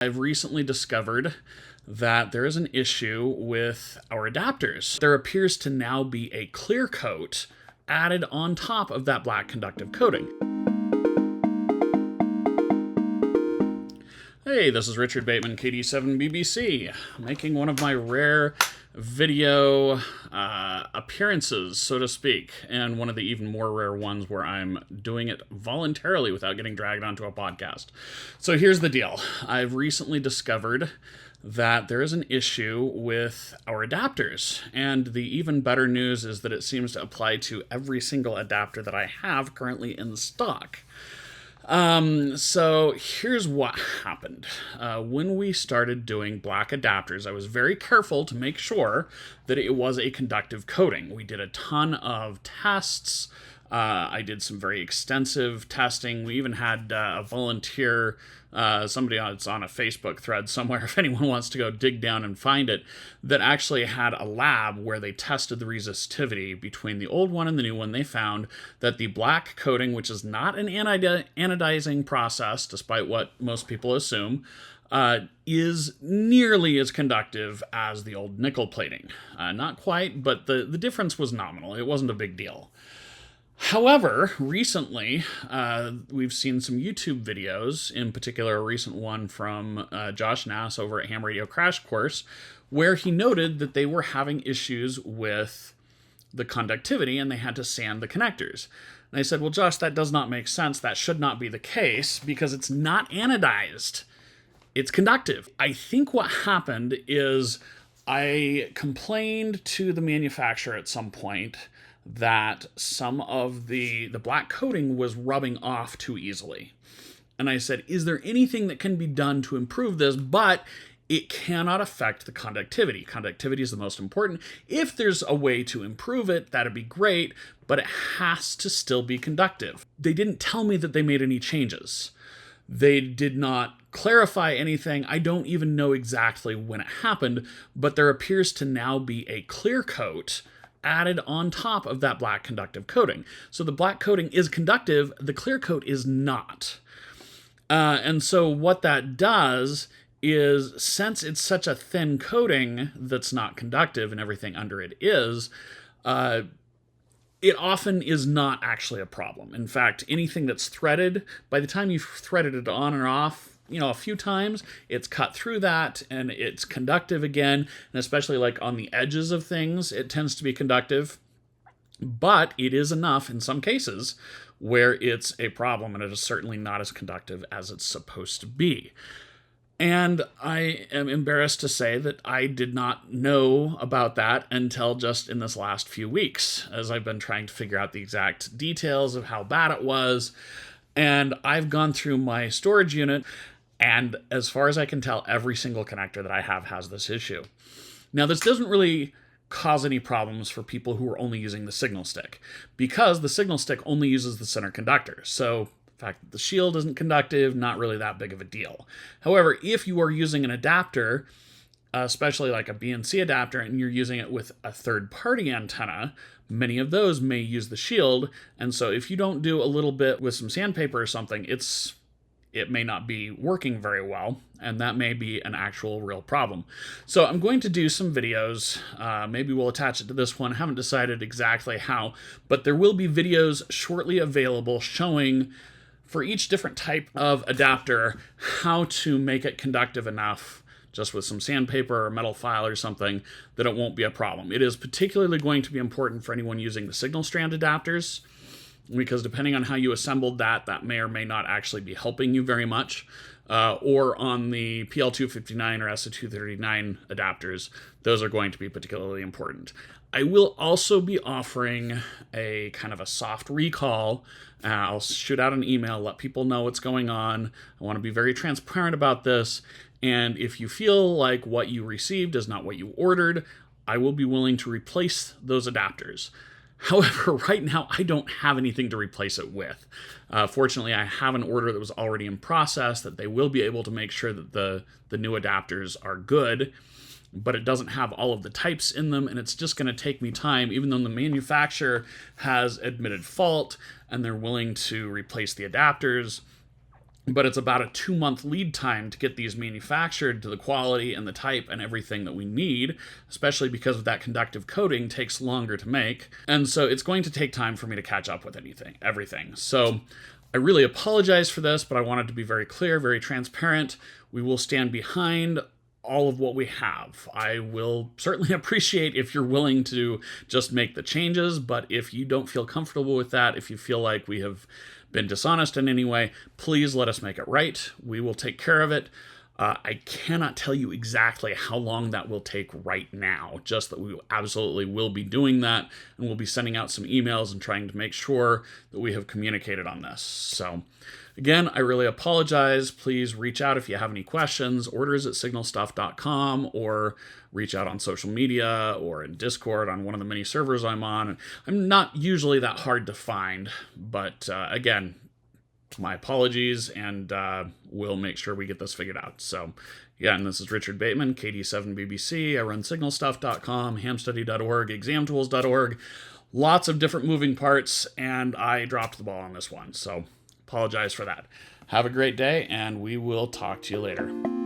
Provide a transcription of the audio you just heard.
I've recently discovered that there is an issue with our adapters. There appears to now be a clear coat added on top of that black conductive coating. Hey, this is Richard Bateman, KD7BBC, making one of my rare video appearances, so to speak, and one of the even more rare ones where I'm doing it voluntarily without getting dragged onto a podcast. So here's the deal. I've recently discovered that there is an issue with our adapters, and the even better news is that it seems to apply to every single adapter that I have currently in stock. So here's what happened. When we started doing black adapters, I was very careful to make sure that it was a conductive coating. We did a ton of tests. I did some very extensive testing. We even had a volunteer, somebody that's on a Facebook thread somewhere, if anyone wants to go dig down and find it, that actually had a lab where they tested the resistivity between the old one and the new one. They found that the black coating, which is not an anodizing process, despite what most people assume, is nearly as conductive as the old nickel plating. Not quite, but the difference was nominal. It wasn't a big deal. However, recently, we've seen some YouTube videos, in particular a recent one from Josh Nass over at Ham Radio Crash Course, where he noted that they were having issues with the conductivity and they had to sand the connectors. And I said, well, Josh, that does not make sense. That should not be the case because it's not anodized. It's conductive. I think what happened is I complained to the manufacturer at some point that some of the black coating was rubbing off too easily. And I said, is there anything that can be done to improve this? But it cannot affect the conductivity. Conductivity is the most important. If there's a way to improve it, that'd be great, but it has to still be conductive. They didn't tell me that they made any changes. They did not clarify anything. I don't even know exactly when it happened, but there appears to now be a clear coat added on top of that black conductive coating. So the black coating is conductive, the clear coat is not. And so what that does is, since it's such a thin coating that's not conductive and everything under it is, it often is not actually a problem. In fact, anything that's threaded, by the time you've threaded it on or off, a few times, it's cut through that and it's conductive again. And especially like on the edges of things, it tends to be conductive. But it is enough in some cases where it's a problem, and it is certainly not as conductive as it's supposed to be. And I am embarrassed to say that I did not know about that until just in this last few weeks, as I've been trying to figure out the exact details of how bad it was. And I've gone through my storage unit, and as far as I can tell, every single connector that I have has this issue. Now, this doesn't really cause any problems for people who are only using the signal stick, because the signal stick only uses the center conductor. So the fact that the shield isn't conductive, not really that big of a deal. However, if you are using an adapter, especially like a BNC adapter, and you're using it with a third-party antenna, many of those may use the shield. And so if you don't do a little bit with some sandpaper or something, it may not be working very well, and that may be an actual real problem. So I'm going to do some videos. Maybe we'll attach it to this one. I haven't decided exactly how, but there will be videos shortly available showing for each different type of adapter how to make it conductive enough, just with some sandpaper or metal file or something, that it won't be a problem. It is particularly going to be important for anyone using the signal strand adapters, because depending on how you assembled that may or may not actually be helping you very much. Or on the PL259 or SA239 adapters, those are going to be particularly important. I will also be offering a kind of a soft recall. I'll shoot out an email, let people know what's going on. I want to be very transparent about this. And if you feel like what you received is not what you ordered, I will be willing to replace those adapters. However, right now, I don't have anything to replace it with. Fortunately, I have an order that was already in process that they will be able to make sure that the new adapters are good, but it doesn't have all of the types in them, and it's just going to take me time, even though the manufacturer has admitted fault and they're willing to replace the adapters. but it's about a 2-month lead time to get these manufactured to the quality and the type and everything that we need, especially because of that conductive coating takes longer to make. And so it's going to take time for me to catch up with everything. So I really apologize for this, but I wanted to be very clear, very transparent. We will stand behind all of what we have. I will certainly appreciate if you're willing to just make the changes, but if you don't feel comfortable with that, if you feel like we have been dishonest in any way, please let us make it right. We will take care of it. I cannot tell you exactly how long that will take right now, just that we absolutely will be doing that, and we'll be sending out some emails and trying to make sure that we have communicated on this. So again, I really apologize. Please reach out if you have any questions. Orders at signalstuff.com, or reach out on social media or in Discord on one of the many servers I'm on. I'm not usually that hard to find, but again, my apologies, and we'll make sure we get this figured out. So, yeah, and this is Richard Bateman, KD7BBC. I run signalstuff.com, hamstudy.org, examtools.org. Lots of different moving parts, and I dropped the ball on this one. So, apologize for that. Have a great day, and we will talk to you later.